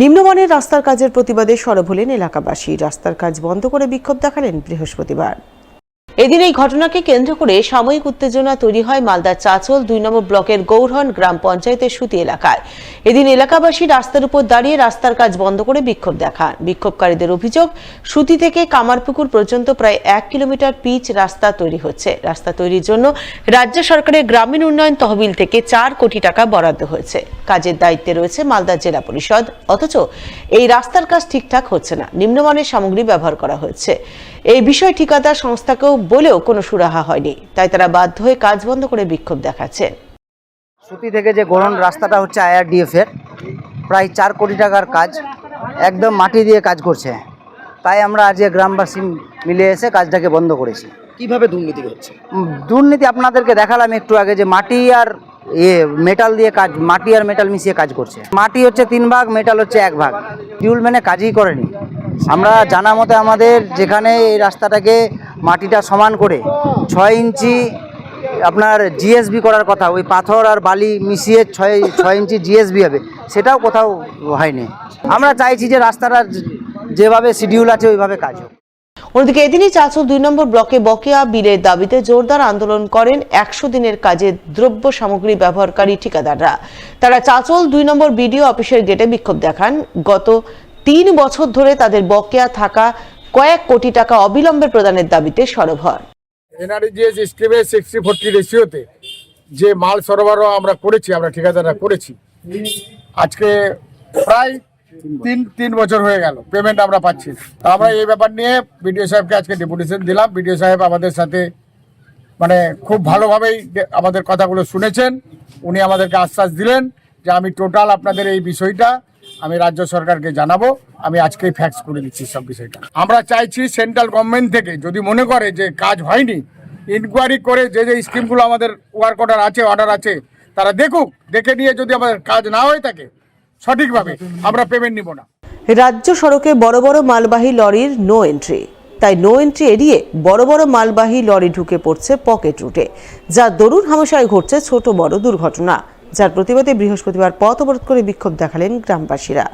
নিম্নমানের রাস্তার কাজের প্রতিবাদে সরব হলেন এলাকাবাসী। রাস্তার কাজ বন্ধ করে বিক্ষোভ দেখালেন বৃহস্পতিবার। এদিন এই ঘটনাকে কেন্দ্র করে সাময়িক উত্তেজনা তৈরি হয় মালদার চাচল 2 নম্বর ব্লকের গৌরহন গ্রাম পঞ্চায়েতের সুতি এলাকায়। এদিন এলাকাবাসী রাস্তার উপর দাঁড়িয়ে রাস্তার কাজ বন্ধ করে বিক্ষোভ দেখান। বিক্ষোভকারীদের অভিযোগ, সুতি থেকে কামারপুকুর পর্যন্ত প্রায় 1 কিলোমিটার পিচ রাস্তা তৈরি হচ্ছে। রাস্তা তৈরির জন্য রাজ্য সরকারের গ্রামীণ উন্নয়ন তহবিল থেকে 4 কোটি টাকা বরাদ্দ হয়েছে। কাজের দায়িত্বে রয়েছে মালদা জেলা পরিষদ, অথচ এই রাস্তার কাজ ঠিকঠাক হচ্ছে না। নিম্নমানের সামগ্রী ব্যবহার করা হচ্ছে। এই বিষয়ে ঠিকাদার সংস্থাকেও বলেও কোনো সুরাহা হয়নি, তাই তারা বাধ্য হয়ে কাজ বন্ধ করে বিক্ষোভ দেখাচ্ছে। সুতি থেকে যে গড়ন রাস্তাটা হচ্ছে IRDF এর প্রায় 4 কোটি টাকার কাজ, একদম মাটি দিয়ে কাজ করছে। তাই আমরা আজ গ্রামবাসী মিলে এসে কাজটাকে বন্ধ করেছি। কিভাবে দুর্নীতি হচ্ছে? দুর্নীতি আপনাদেরকে দেখালাম একটু আগে যে মাটি আর মেটাল দিয়ে কাজ, মাটি আর মেটাল মিশিয়ে কাজ করছে। মাটি হচ্ছে 3 ভাগ, মেটাল হচ্ছে 1 ভাগ। শিডিউল মেনে কাজই করেনি। আমরা জানা মতে আমাদের যেখানে এই রাস্তাটাকে মাটিটা সমান করে 6 ইঞ্চি আপনার জিএসবি করার কথা, ওই পাথর আর বালি মিশিয়ে 6 ইঞ্চি জিএসবি হবে, সেটাও কোথাও হয়নি। আমরা চাইছি যে রাস্তাটা যেভাবে শিডিউল আছে ওইভাবে কাজ হোক। অন্যদিকে এদিনই চাচল 2 নম্বর ব্লকে বকেয়া বিলের দাবিতে জোরদার আন্দোলন করেন 100 দিনের কাজে দ্রব্য সামগ্রী ব্যবহারকারী ঠিকাদাররা। তারা চাচল 2 নম্বর বিডিও অফিসের গেটে বিক্ষোভ দেখান। গত 3 বছর ধরে তাদের বকেয়া থাকা কয়েক কোটি টাকা অবিলম্বে প্রদানের দাবিতে সরব হন। এনআরজিএস স্কিমে 60-40 রেশিওতে যে মাল সরবরাহ আমরা করেছি, আমরা ঠিকাদাররা করেছি, আজকে প্রায় 3 বছর হয়ে গেল, পেমেন্ট আমরা পাচ্ছি। আমরা এই ব্যাপার নিয়ে বিডিও সাহেবকে আজকে ডেপুটেশন দিলাম। বিডিও সাহেব আমাদের সাথে খুব ভালোভাবেই আমাদের কথাগুলো শুনেছেন। উনি আমাদেরকে আশ্বাস দিলেন যে আমি টোটাল আপনাদের এই বিষয়টা আমি রাজ্য সরকারকে জানাবো। আমি আজকেই ফ্যাক্স করে দিচ্ছি সব বিষয়টা। আমরা চাইছি সেন্ট্রাল গভর্নমেন্ট থেকে যদি মনে করে যে কাজ হয়নি, ইনকোয়ারি করে যে স্কিমগুলো আমাদের ওয়ার্ক অর্ডার আছে তারা দেখুক, দেখে নিয়ে যদি আমাদের কাজ না হয়ে থাকে সঠিকভাবে আমরা পেমেন্ট নিব না। রাজ্য সড়কে বড় বড় মালবাহী লরির নো এন্ট্রি, তাই নো এন্ট্রি এড়িয়ে বড় বড় মালবাহী লরি ঢুকে পড়ছে পকেট রুটে, যা দরুন হামেশায় ঘটছে ছোট বড় দুর্ঘটনা, যার প্রতিবাদে বৃহস্পতিবার পথ অবরোধ করে বিক্ষোভ দেখালেন গ্রামবাসীরা।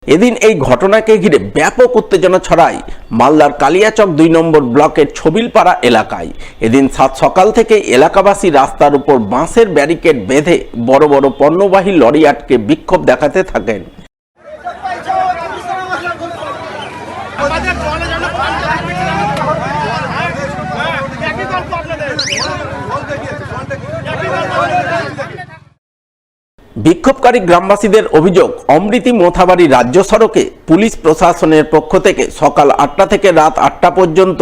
এদিন এই ঘটনাকে ঘিরে ব্যাপক উত্তেজনা ছড়ায় মালদার কালিয়াচক 2 নম্বর ব্লকের ছবিলপাড়া এলাকায়। এদিন সকাল থেকে এলাকাবাসী রাস্তার উপর বাঁশের ব্যারিকেড বেঁধে বড় বড় পণ্যবাহী লরি আটকে বিক্ষোভ দেখাতে থাকেন। বিক্ষোভকারী গ্রামবাসীদের অভিযোগ, অমৃতি মোথাবাড়ি রাজ্য সড়কে পুলিশ প্রশাসনের পক্ষ থেকে সকাল 8টা থেকে রাত 8টা পর্যন্ত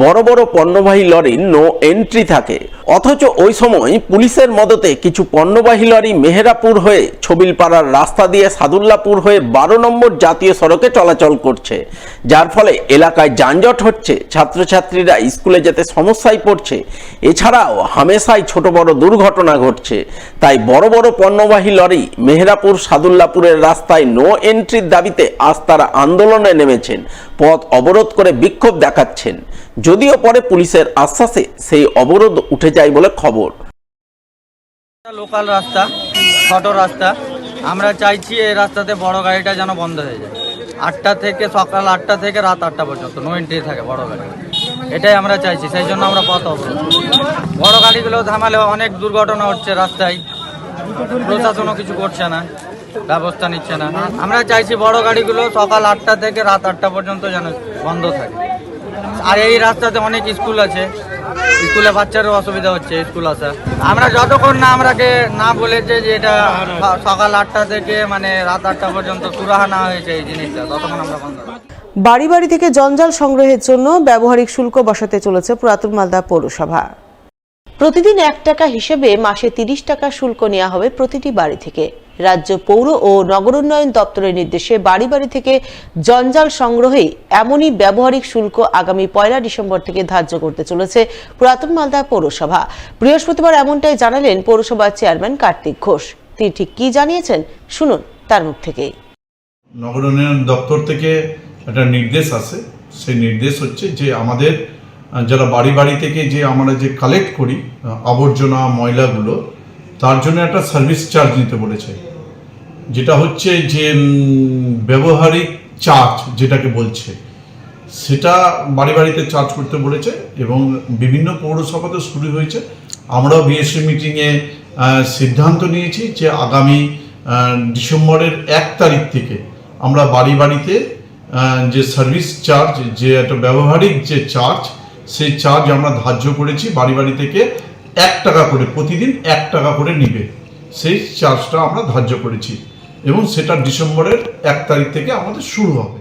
বড় বড় পণ্যবাহী লরির নো এন্ট্রি থাকে, অথচ ওই সময় পুলিশের মদতে কিছু পণ্যবাহী লরি মেহেরাপুর হয়ে ছবিলপাড়ার রাস্তা দিয়ে সাদুল্লাপুর হয়ে 12 নম্বর জাতীয় সড়কে চলাচল করছে, যার ফলে এলাকায় যানজট হচ্ছে, ছাত্রছাত্রীরা স্কুলে যেতে সমস্যায় পড়ছে। এছাড়াও হামেশাই ছোট বড় দুর্ঘটনা ঘটছে। তাই বড় বড় পণ্যবাহী লরি মেহেরাপুর সাদুল্লাপুরের রাস্তায় নো এন্ট্রির দাবিতে আজ তারা আন্দোলনে নেমেছেন, পথ অবরোধ করে বিক্ষোভ দেখাচ্ছেন। যদিও পরে পুলিশের আশ্বাসে সেই অবরোধ উঠে যায় বলে খবর। লোকাল রাস্তা, ছোট রাস্তা, আমরা চাইছি এই রাস্তাতে বড় গাড়িটা যেন বন্ধ হয়ে যায়। 8টা থেকে সকাল 8টা থেকে রাত 8টা পর্যন্ত নো এন্ট্রি থাকে বড় গাড়ি, এটাই আমরা চাইছি। সেই জন্য আমরা পথ অবরোধ। বড় গাড়িগুলো থামালে অনেক দুর্ঘটনা হচ্ছে রাস্তায়, প্রশাসনও কিছু করছে না, ব্যবস্থা নিচ্ছে না। আমরা চাইছি বড় গাড়িগুলো সকাল 8টা থেকে রাত 8টা পর্যন্ত যেন বন্ধ থাকে। আর এই রাস্তাতে অনেক স্কুল আছে, স্কুলে বাচ্চারও অসুবিধা হচ্ছে স্কুল আসা। আমরা যতক্ষণ না আমরাকে না বলেছে যে এটা সকাল 8টা থেকে রাত 8টা পর্যন্ত সুরাহা না হয়েছে এই জিনিসটা, ততক্ষণ আমরা বন্ধ। বাড়ি বাড়ি থেকে জঞ্জাল সংগ্রহের জন্য ব্যবহারিক শুল্ক বসাতে চলেছে পুরাতন মালদা পৌরসভা। প্রতিদিন 1 টাকা হিসেবে মাসে 30 টাকা শুল্ক নেওয়া হবে প্রতিটি বাড়ি থেকে। রাজ্য পৌর ও নগর উন্নয়ন দপ্তরের নির্দেশে বাড়ি বাড়ি থেকে জঞ্জাল সংগ্রহে এমনই ব্যবহারিক শুল্ক আগামী 1 ডিসেম্বর থেকে ধার্য করতে চলেছে পুরাতন মালদা পৌরসভা। বৃহস্পতিবার এমনটাই জানালেন পৌরসভার চেয়ারম্যান কার্তিক ঘোষ। তিনি ঠিক কি জানিয়েছেন শুনুন তার মুখ থেকে। নগর উন্নয়ন দপ্তর থেকে একটা নির্দেশ আছে, সেই নির্দেশ হচ্ছে যে আমাদের যারা বাড়ি বাড়ি থেকে যে আমরা যে কালেক্ট করি আবর্জনা ময়লাগুলো, তার জন্য একটা সার্ভিস চার্জ নিতে বলেছে। যেটা হচ্ছে যে ব্যবহারিক চার্জ যেটাকে বলছে, সেটা বাড়ি বাড়িতে চার্জ করতে বলেছে এবং বিভিন্ন পৌরসভাতে শুরু হয়েছে। আমরাও বিএসসি মিটিংয়ে সিদ্ধান্ত নিয়েছি যে আগামী ডিসেম্বরের 1 তারিখ থেকে আমরা বাড়ি বাড়িতে যে সার্ভিস চার্জ, যে একটা ব্যবহারিক যে চার্জ, সেই চার্জ আমরা ধার্য করেছি। বাড়ি বাড়ি থেকে 1 টাকা করে প্রতিদিন 1 টাকা করে নিবে, সেই চার্জটা আমরা ধার্য করেছি এবং সেটা ডিসেম্বরের 1 তারিখ থেকে আমাদের শুরু হবে।